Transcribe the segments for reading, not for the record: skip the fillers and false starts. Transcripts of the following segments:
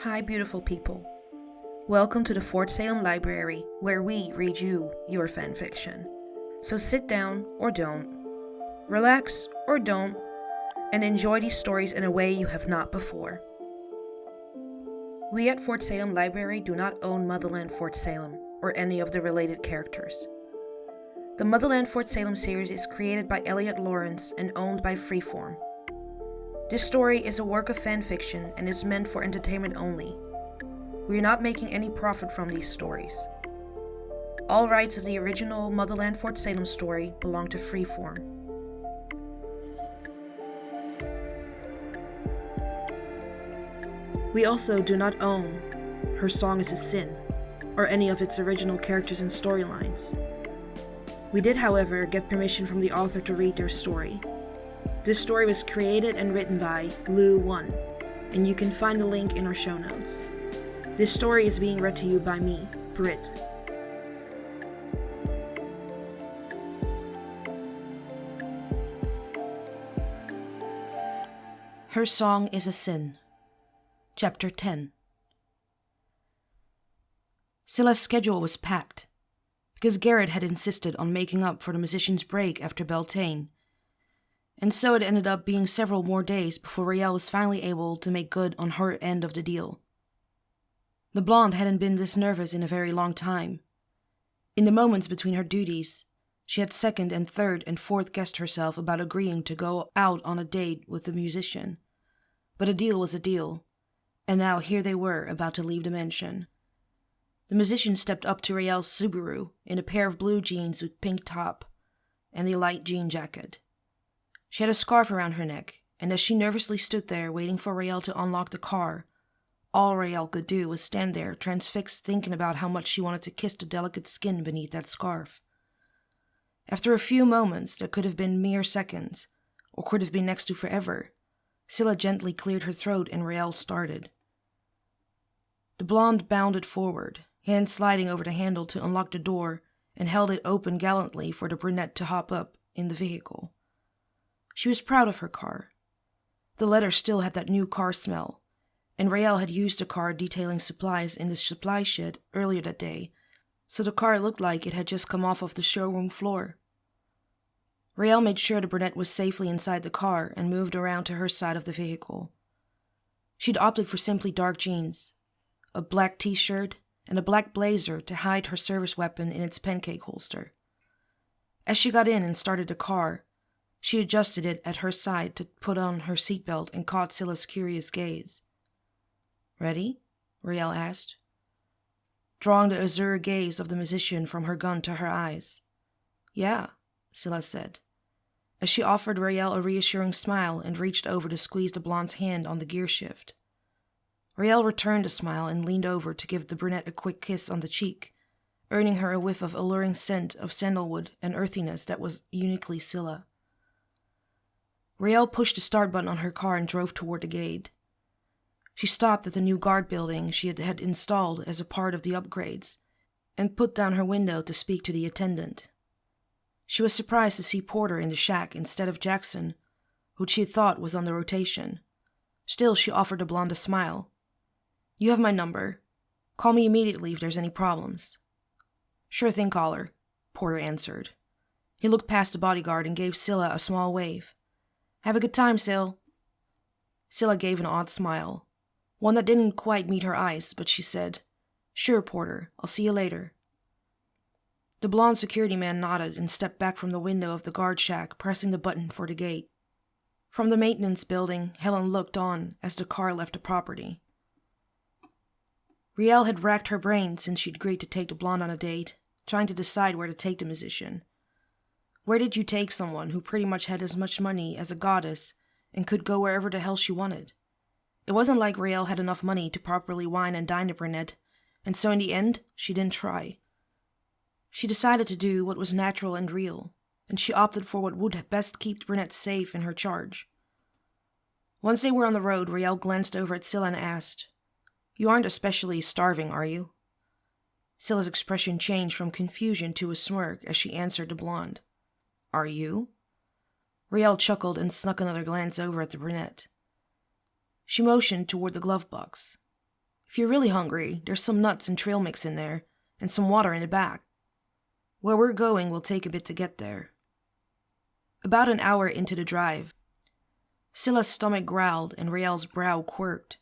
Hi, beautiful people. Welcome to the Fort Salem Library, where we read you your fanfiction. So sit down or don't, relax or don't, and enjoy these stories in a way you have not before. We at Fort Salem Library do not own Motherland Fort Salem or any of the related characters. The Motherland Fort Salem series is created by Elliot Lawrence and owned by Freeform. This story is a work of fanfiction and is meant for entertainment only. We are not making any profit from these stories. All rights of the original Motherland Fort Salem story belong to Freeform. We also do not own Her Song is a Sin, or any of its original characters and storylines. We did, however, get permission from the author to read their story. This story was created and written by Lou1, and you can find the link in our show notes. This story is being read to you by me, Britt. Her Song is a Sin. Chapter 10. Scylla's schedule was packed, because Garrett had insisted on making up for the musician's break after Beltane, and so it ended up being several more days before Riel was finally able to make good on her end of the deal. The blonde hadn't been this nervous in a very long time. In the moments between her duties, she had second and third and fourth guessed herself about agreeing to go out on a date with the musician. But a deal was a deal, and now here they were about to leave the mansion. The musician stepped up to Riel's Subaru in a pair of blue jeans with pink top and a light jean jacket. She had a scarf around her neck, and as she nervously stood there waiting for Riel to unlock the car, all Riel could do was stand there, transfixed, thinking about how much she wanted to kiss the delicate skin beneath that scarf. After a few moments that could have been mere seconds, or could have been next to forever, Scylla gently cleared her throat and Riel started. The blonde bounded forward, hand sliding over the handle to unlock the door, and held it open gallantly for the brunette to hop up in the vehicle. She was proud of her car. The leather still had that new car smell, and Riel had used the car detailing supplies in the supply shed earlier that day, so the car looked like it had just come off of the showroom floor. Riel made sure the brunette was safely inside the car and moved around to her side of the vehicle. She'd opted for simply dark jeans, a black t-shirt, and a black blazer to hide her service weapon in its pancake holster. As she got in and started the car, she adjusted it at her side to put on her seatbelt and caught Scylla's curious gaze. "Ready?" Riel asked, drawing the azure gaze of the musician from her gun to her eyes. "Yeah," Scylla said, as she offered Riel a reassuring smile and reached over to squeeze the blonde's hand on the gear shift. Riel returned the smile and leaned over to give the brunette a quick kiss on the cheek, earning her a whiff of alluring scent of sandalwood and earthiness that was uniquely Scylla. Riel pushed the start button on her car and drove toward the gate. She stopped at the new guard building she had installed as a part of the upgrades and put down her window to speak to the attendant. She was surprised to see Porter in the shack instead of Jackson, who she had thought was on the rotation. Still, she offered the blonde a smile. "You have my number. Call me immediately if there's any problems." "Sure thing, caller," Porter answered. He looked past the bodyguard and gave Scylla a small wave. "Have a good time, Syl." Scylla gave an odd smile, one that didn't quite meet her eyes, but she said, "Sure, Porter, I'll see you later." The blonde security man nodded and stepped back from the window of the guard shack, pressing the button for the gate. From the maintenance building, Helen looked on as the car left the property. Riel had racked her brain since she'd agreed to take the blonde on a date, trying to decide where to take the musician. Where did you take someone who pretty much had as much money as a goddess and could go wherever the hell she wanted? It wasn't like Riel had enough money to properly wine and dine the brunette, and so in the end, she didn't try. She decided to do what was natural and real, and she opted for what would best keep the brunette safe in her charge. Once they were on the road, Riel glanced over at Scylla and asked, "You aren't especially starving, are you?" Scylla's expression changed from confusion to a smirk as she answered the blonde. "Are you?" Riel chuckled and snuck another glance over at the brunette. She motioned toward the glove box. If you're really hungry, there's some nuts and trail mix in there, and some water in the back. Where we're going will take a bit to get there. About an hour into the drive, Scylla's stomach growled and Rael's brow quirked.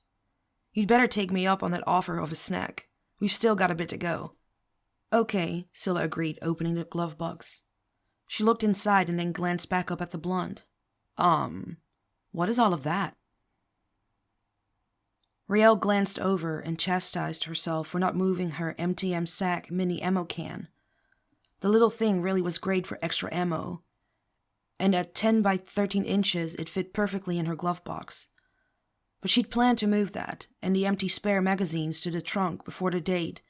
You'd better take me up on that offer of a snack. We've still got a bit to go. Okay, Scylla agreed, opening the glove box. She looked inside and then glanced back up at the blonde. What is all of that? Rael glanced over and chastised herself for not moving her MTM SAC mini ammo can. The little thing really was great for extra ammo, and at 10 by 13 inches it fit perfectly in her glove box. But she'd planned to move that, and the empty spare magazines to the trunk before the date,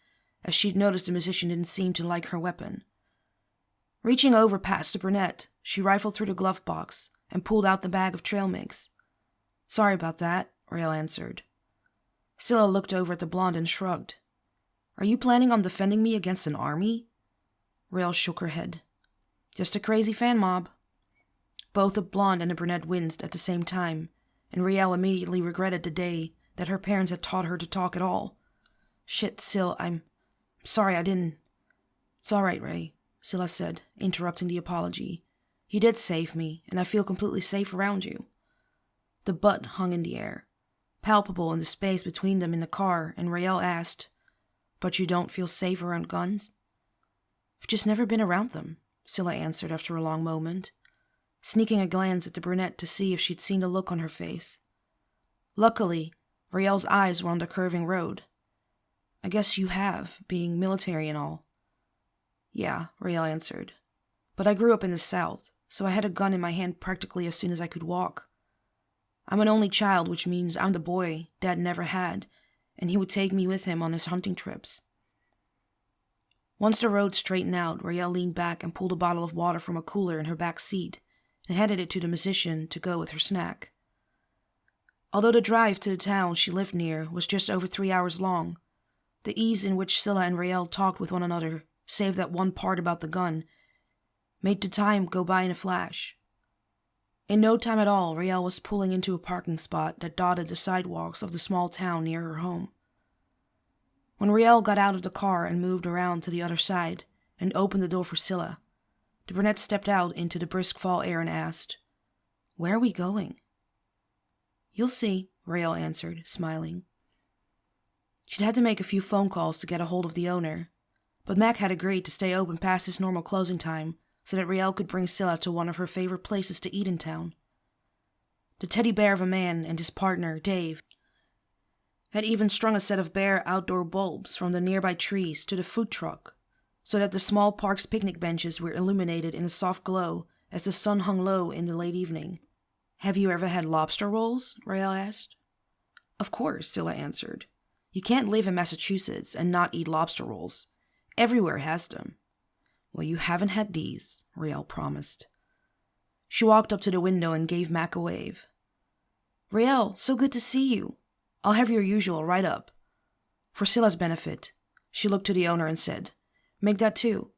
as she'd noticed the musician didn't seem to like her weapon. Reaching over past the brunette, she rifled through the glove box and pulled out the bag of trail mix. Sorry about that, Rael answered. Scylla looked over at the blonde and shrugged. Are you planning on defending me against an army? Rael shook her head. Just a crazy fan mob. Both the blonde and the brunette winced at the same time, and Rael immediately regretted the day that her parents had taught her to talk at all. Shit, Syl, I'm sorry I didn't... It's all right, Ray, Scylla said, interrupting the apology. You did save me, and I feel completely safe around you. The butt hung in the air, palpable in the space between them in the car, and Rael asked, But you don't feel safe around guns? I've just never been around them, Scylla answered after a long moment, sneaking a glance at the brunette to see if she'd seen the look on her face. Luckily, Rael's eyes were on the curving road. I guess you have, being military and all. Yeah, Rael answered. But I grew up in the South, so I had a gun in my hand practically as soon as I could walk. I'm an only child, which means I'm the boy Dad never had, and he would take me with him on his hunting trips. Once the road straightened out, Rael leaned back and pulled a bottle of water from a cooler in her back seat and handed it to the musician to go with her snack. Although the drive to the town she lived near was just over 3 hours long, the ease in which Scylla and Rael talked with one another, save that one part about the gun, made the time go by in a flash. In no time at all, Rael was pulling into a parking spot that dotted the sidewalks of the small town near her home. When Rael got out of the car and moved around to the other side and opened the door for Scylla, the brunette stepped out into the brisk fall air and asked, Where are we going? You'll see, Rael answered, smiling. She'd had to make a few phone calls to get a hold of the owner, but Mac had agreed to stay open past his normal closing time so that Rael could bring Scylla to one of her favorite places to eat in town. The teddy bear of a man and his partner, Dave, had even strung a set of bare outdoor bulbs from the nearby trees to the food truck, so that the small park's picnic benches were illuminated in a soft glow as the sun hung low in the late evening. Have you ever had lobster rolls? Rael asked. Of course, Scylla answered. You can't live in Massachusetts and not eat lobster rolls. Everywhere has them. Well, you haven't had these, Rael promised. She walked up to the window and gave Mac a wave. Rael, so good to see you. I'll have your usual right up. For Scylla's benefit, she looked to the owner and said, Make that too.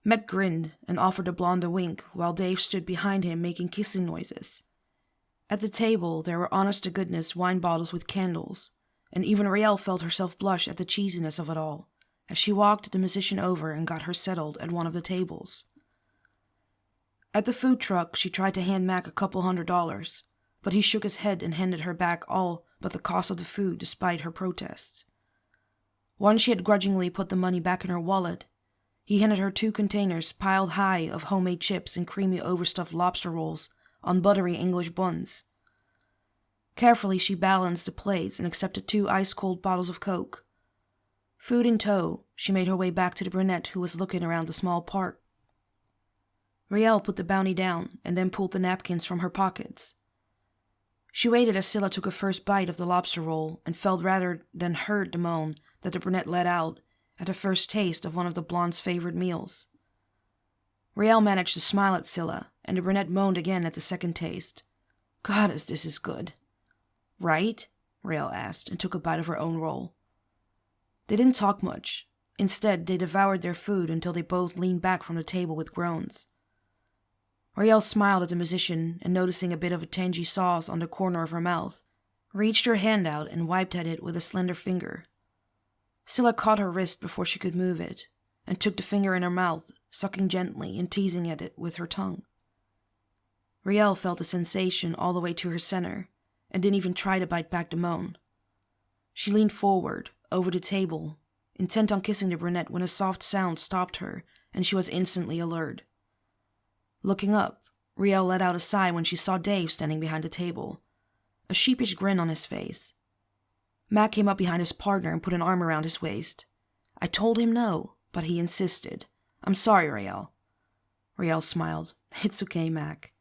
Mac grinned and offered the blonde a wink while Dave stood behind him making kissing noises. At the table, there were honest-to-goodness wine bottles with candles, and even Rael felt herself blush at the cheesiness of it all, as she walked the musician over and got her settled at one of the tables. At the food truck, she tried to hand Mac a couple $100, but he shook his head and handed her back all but the cost of the food despite her protests. Once she had grudgingly put the money back in her wallet, he handed her 2 containers piled high of homemade chips and creamy overstuffed lobster rolls on buttery English buns. Carefully, she balanced the plates and accepted 2 ice-cold bottles of Coke. Food in tow, she made her way back to the brunette who was looking around the small park. Rael put the bounty down and then pulled the napkins from her pockets. She waited as Scylla took a first bite of the lobster roll and felt rather than heard the moan that the brunette let out at her first taste of one of the blonde's favorite meals. Rael managed to smile at Scylla, and the brunette moaned again at the second taste. God, as this is good. Right? Rael asked, and took a bite of her own roll. They didn't talk much. Instead, they devoured their food until they both leaned back from the table with groans. Rael smiled at the musician, and noticing a bit of a tangy sauce on the corner of her mouth, reached her hand out and wiped at it with a slender finger. Scylla caught her wrist before she could move it, and took the finger in her mouth, sucking gently and teasing at it with her tongue. Riel felt the sensation all the way to her center, and didn't even try to bite back the moan. She leaned forward, over the table, intent on kissing the brunette when a soft sound stopped her, and she was instantly alert. Looking up, Riel let out a sigh when she saw Dave standing behind the table, a sheepish grin on his face. Mac came up behind his partner and put an arm around his waist. I told him no, but he insisted. I'm sorry, Riel. Riel smiled. It's okay, Mac.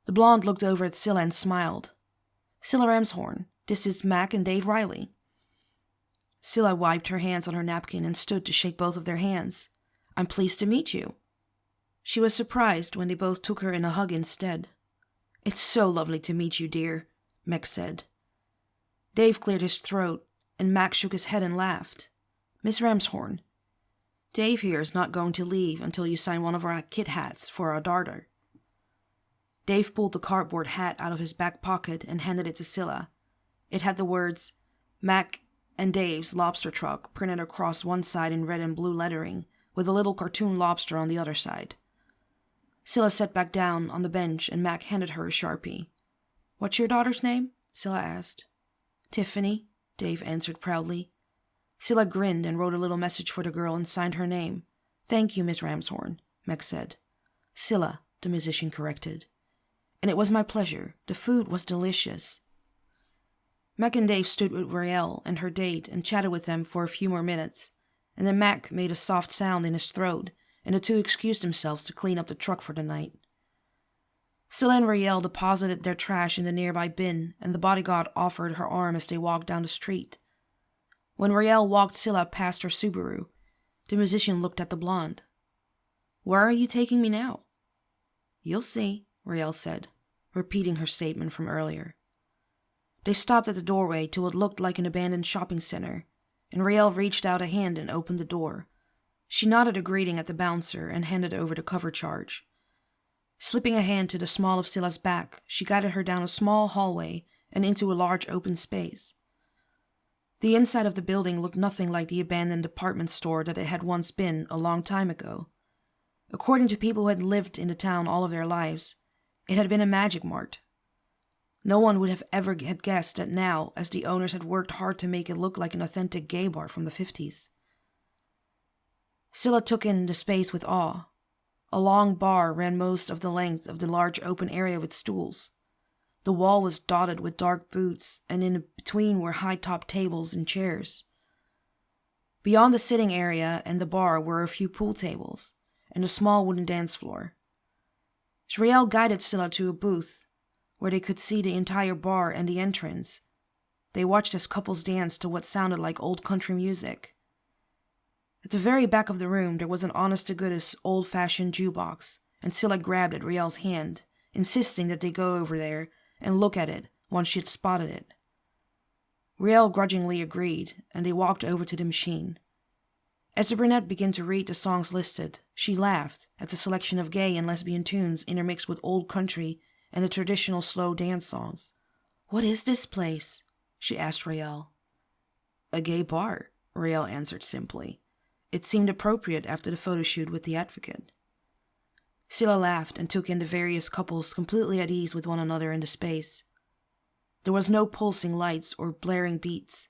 The blonde looked over at Scylla and smiled. Scylla Ramshorn, this is Mac and Dave Riley. Scylla wiped her hands on her napkin and stood to shake both of their hands. I'm pleased to meet you. She was surprised when they both took her in a hug instead. It's so lovely to meet you, dear, Mac said. Dave cleared his throat, and Mac shook his head and laughed. Miss Ramshorn, Dave here is not going to leave until you sign one of our kit hats for our daughter. Dave pulled the cardboard hat out of his back pocket and handed it to Scylla. It had the words, Mac and Dave's Lobster Truck printed across one side in red and blue lettering, with a little cartoon lobster on the other side. Scylla sat back down on the bench and Mac handed her a Sharpie. What's your daughter's name? Scylla asked. Tiffany, Dave answered proudly. Scylla grinned and wrote a little message for the girl and signed her name. Thank you, Miss Ramshorn, Mac said. Scylla, the musician corrected. And it was my pleasure. The food was delicious. Mac and Dave stood with Riel and her date and chatted with them for a few more minutes, and then Mac made a soft sound in his throat, and the two excused themselves to clean up the truck for the night. Scylla and Riel deposited their trash in the nearby bin, and the bodyguard offered her arm as they walked down the street. When Riel walked Scylla past her Subaru, the musician looked at the blonde. Where are you taking me now? You'll see, Riel said, repeating her statement from earlier. They stopped at the doorway to what looked like an abandoned shopping center, and Riel reached out a hand and opened the door. She nodded a greeting at the bouncer and handed over the cover charge. Slipping a hand to the small of Scylla's back, she guided her down a small hallway and into a large open space. The inside of the building looked nothing like the abandoned department store that it had once been a long time ago. According to people who had lived in the town all of their lives, it had been a magic mart. No one would have ever had guessed that now, as the owners had worked hard to make it look like an authentic gay bar from the 50s. Scylla took in the space with awe. A long bar ran most of the length of the large open area with stools. The wall was dotted with dark booths, and in between were high-top tables and chairs. Beyond the sitting area and the bar were a few pool tables, and a small wooden dance floor. Riel guided Scylla to a booth, where they could see the entire bar and the entrance. They watched as couples danced to what sounded like old country music. At the very back of the room there was an honest-to-goodness old-fashioned jukebox, and Scylla grabbed at Riel's hand, insisting that they go over there and look at it once she had spotted it. Riel grudgingly agreed, and they walked over to the machine. As the brunette began to read the songs listed, she laughed at the selection of gay and lesbian tunes intermixed with old country and the traditional slow dance songs. What is this place? She asked Riel. A gay bar, Riel answered simply. It seemed appropriate after the photo shoot with the advocate. Scylla laughed and took in the various couples completely at ease with one another in the space. There was no pulsing lights or blaring beats,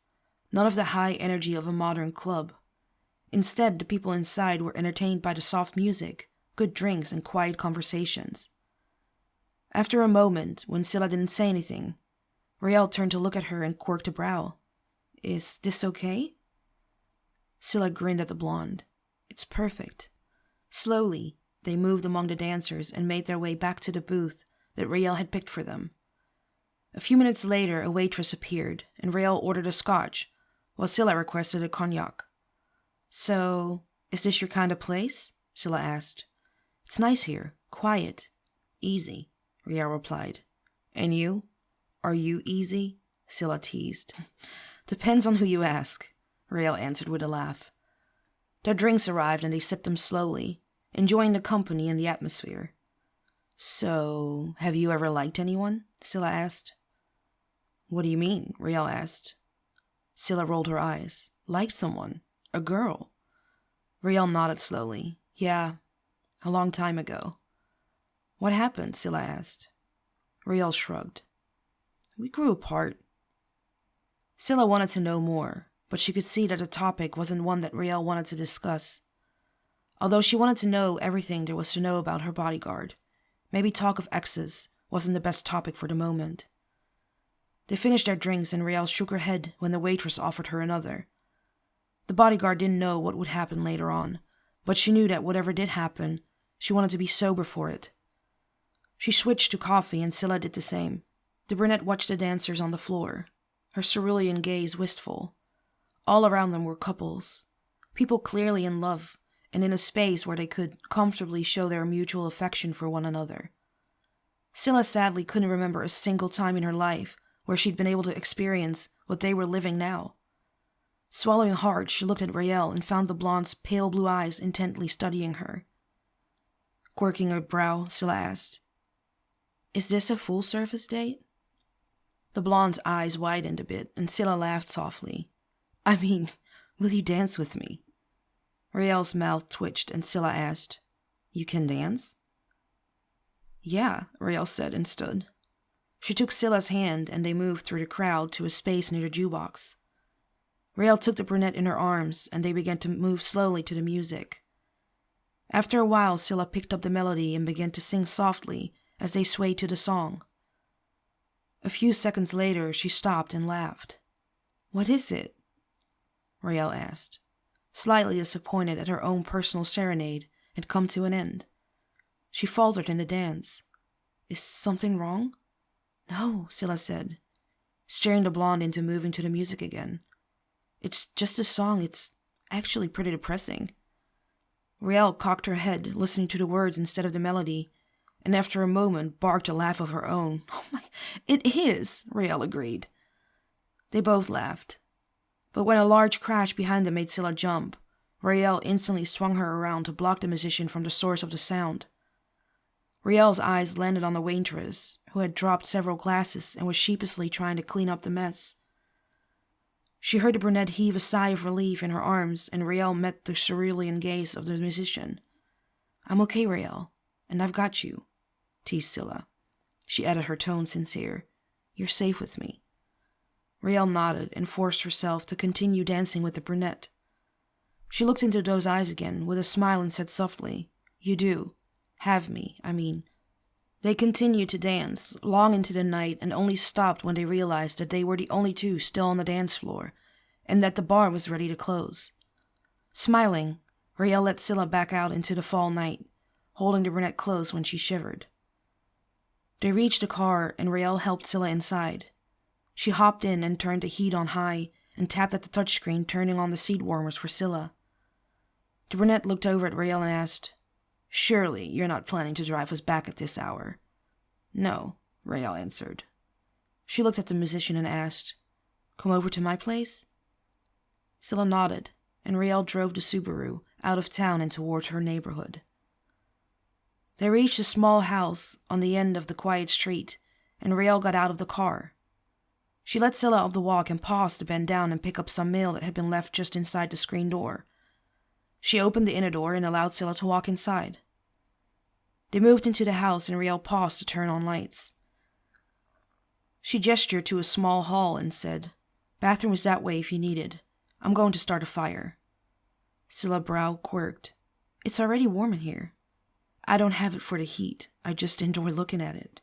none of the high energy of a modern club. Instead, the people inside were entertained by the soft music, good drinks, and quiet conversations. After a moment, when Scylla didn't say anything, Riel turned to look at her and quirked a brow. Is this okay? Scylla grinned at the blonde. It's perfect. Slowly, they moved among the dancers and made their way back to the booth that Riel had picked for them. A few minutes later, a waitress appeared, and Riel ordered a scotch, while Scylla requested a cognac. So, is this your kind of place? Scylla asked. It's nice here, quiet, easy, Riel replied. And you? Are you easy? Scylla teased. Depends on who you ask, Riel answered with a laugh. Their drinks arrived and they sipped them slowly, enjoying the company and the atmosphere. So, have you ever liked anyone? Scylla asked. What do you mean? Riel asked. Scylla rolled her eyes. Liked someone. A girl. Riel nodded slowly. Yeah, a long time ago. What happened? Scylla asked. Riel shrugged. We grew apart. Scylla wanted to know more, but she could see that the topic wasn't one that Riel wanted to discuss. Although she wanted to know everything there was to know about her bodyguard, maybe talk of exes wasn't the best topic for the moment. They finished their drinks and Riel shook her head when the waitress offered her another. The bodyguard didn't know what would happen later on, but she knew that whatever did happen, she wanted to be sober for it. She switched to coffee and Scylla did the same. The brunette watched the dancers on the floor, her cerulean gaze wistful. All around them were couples, people clearly in love, and in a space where they could comfortably show their mutual affection for one another. Scylla sadly couldn't remember a single time in her life where she'd been able to experience what they were living now. Swallowing hard, she looked at Riel and found the blonde's pale blue eyes intently studying her. Quirking her brow, Scylla asked, "Is this a full-service date?" The blonde's eyes widened a bit, and Scylla laughed softly. I mean, will you dance with me? Riel's mouth twitched, and Scylla asked, You can dance? Yeah, Riel said and stood. She took Scylla's hand, and they moved through the crowd to a space near the jukebox. Riel took the brunette in her arms, and they began to move slowly to the music. After a while, Scylla picked up the melody and began to sing softly as they swayed to the song. A few seconds later, she stopped and laughed. What is it? Riel asked, slightly disappointed at her own personal serenade had come to an end. She faltered in the dance. Is something wrong? No, Scylla said, steering the blonde into moving to the music again. It's just a song. It's actually pretty depressing. Riel cocked her head, listening to the words instead of the melody, and after a moment barked a laugh of her own. Oh my, it is, Riel agreed. They both laughed. But when a large crash behind them made Scylla jump, Riel instantly swung her around to block the musician from the source of the sound. Riel's eyes landed on the waitress, who had dropped several glasses and was sheepishly trying to clean up the mess. She heard the brunette heave a sigh of relief in her arms, and Riel met the cerulean gaze of the musician. I'm okay, Riel, and I've got you, teased Scylla. She added, her tone sincere. You're safe with me. Riel nodded and forced herself to continue dancing with the brunette. She looked into those eyes again with a smile and said softly, You do. Have me, I mean. They continued to dance long into the night and only stopped when they realized that they were the only two still on the dance floor and that the bar was ready to close. Smiling, Riel let Scylla back out into the fall night, holding the brunette close when she shivered. They reached the car and Riel helped Scylla inside. She hopped in and turned the heat on high and tapped at the touchscreen, turning on the seat warmers for Scylla. The brunette looked over at Riel and asked, Surely you're not planning to drive us back at this hour? No, Riel answered. She looked at the musician and asked, Come over to my place? Scylla nodded, and Riel drove the Subaru out of town and towards her neighborhood. They reached a small house on the end of the quiet street, and Riel got out of the car. She led Scylla up the walk and paused to bend down and pick up some mail that had been left just inside the screen door. She opened the inner door and allowed Scylla to walk inside. They moved into the house and Riel paused to turn on lights. She gestured to a small hall and said, Bathroom is that way if you need it. I'm going to start a fire. Scylla's brow quirked. It's already warm in here. I don't have it for the heat. I just enjoy looking at it.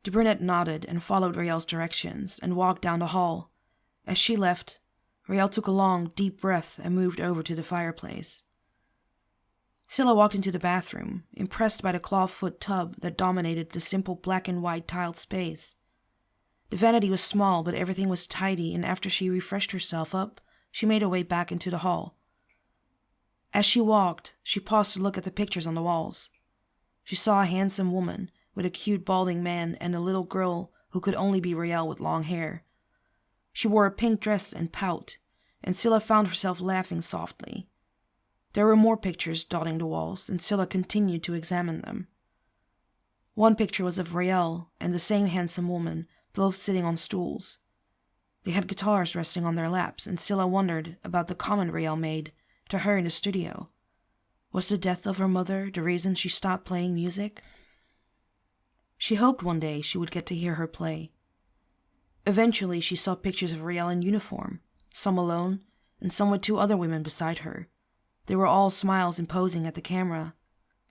The brunette nodded and followed Riel's directions and walked down the hall. As she left, Riel took a long, deep breath and moved over to the fireplace. Scylla walked into the bathroom, impressed by the clawfoot tub that dominated the simple black and white tiled space. The vanity was small, but everything was tidy, and after she refreshed herself up, she made her way back into the hall. As she walked, she paused to look at the pictures on the walls. She saw a handsome woman with a cute balding man and a little girl who could only be Riel with long hair. She wore a pink dress and pout, and Scylla found herself laughing softly. There were more pictures dotting the walls, and Scylla continued to examine them. One picture was of Riel and the same handsome woman both sitting on stools. They had guitars resting on their laps, and Scylla wondered about the comment Rael made to her in the studio. Was the death of her mother the reason she stopped playing music? She hoped one day she would get to hear her play. Eventually, she saw pictures of Rael in uniform, some alone, and some with 2 other women beside her. They were all smiles and posing at the camera.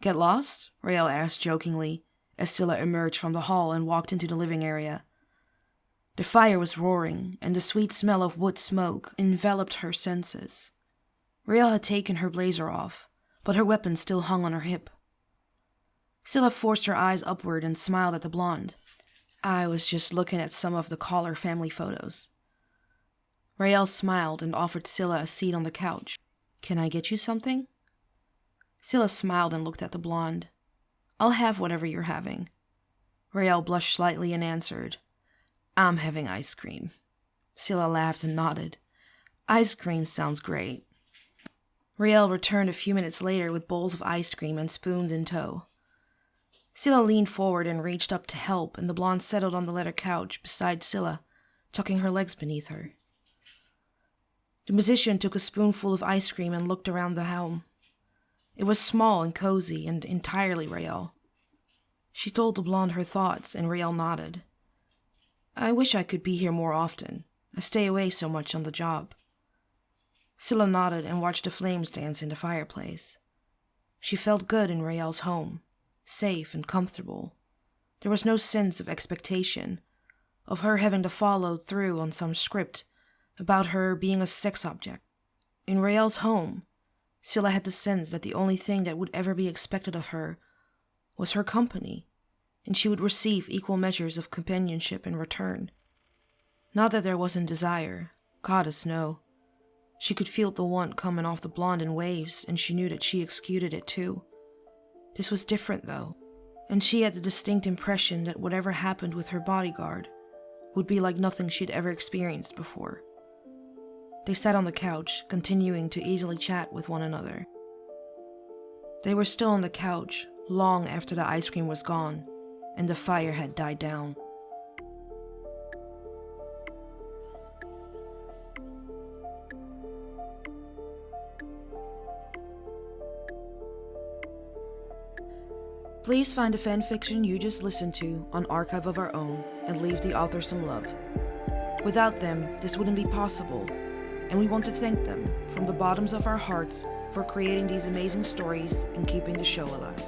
"Get lost?" Rael asked jokingly, as Scylla emerged from the hall and walked into the living area. The fire was roaring, and the sweet smell of wood smoke enveloped her senses. Rael had taken her blazer off, but her weapon still hung on her hip. Scylla forced her eyes upward and smiled at the blonde. "I was just looking at some of the Collar family photos." Rael smiled and offered Scylla a seat on the couch. "Can I get you something?" Scylla smiled and looked at the blonde. "I'll have whatever you're having." Rael blushed slightly and answered, "I'm having ice cream." Scylla laughed and nodded. "Ice cream sounds great." Rael returned a few minutes later with bowls of ice cream and spoons in tow. Scylla leaned forward and reached up to help, and the blonde settled on the leather couch beside Scylla, tucking her legs beneath her. The musician took a spoonful of ice cream and looked around the home. It was small and cozy and entirely Rael. She told the blonde her thoughts, and Rael nodded. "I wish I could be here more often. I stay away so much on the job." Scylla nodded and watched the flames dance in the fireplace. She felt good in Rael's home, safe and comfortable. There was no sense of expectation, of her having to follow through on some script about her being a sex object. In Rael's home, Scylla had the sense that the only thing that would ever be expected of her was her company, and she would receive equal measures of companionship in return. Not that there wasn't desire, goddess no. She could feel the want coming off the blonde in waves, and she knew that she executed it too. This was different, though, and she had the distinct impression that whatever happened with her bodyguard would be like nothing she'd ever experienced before. They sat on the couch, continuing to easily chat with one another. They were still on the couch long after the ice cream was gone and the fire had died down. Please find the fanfiction you just listened to on Archive of Our Own and leave the author some love. Without them, this wouldn't be possible, and we want to thank them from the bottoms of our hearts for creating these amazing stories and keeping the show alive.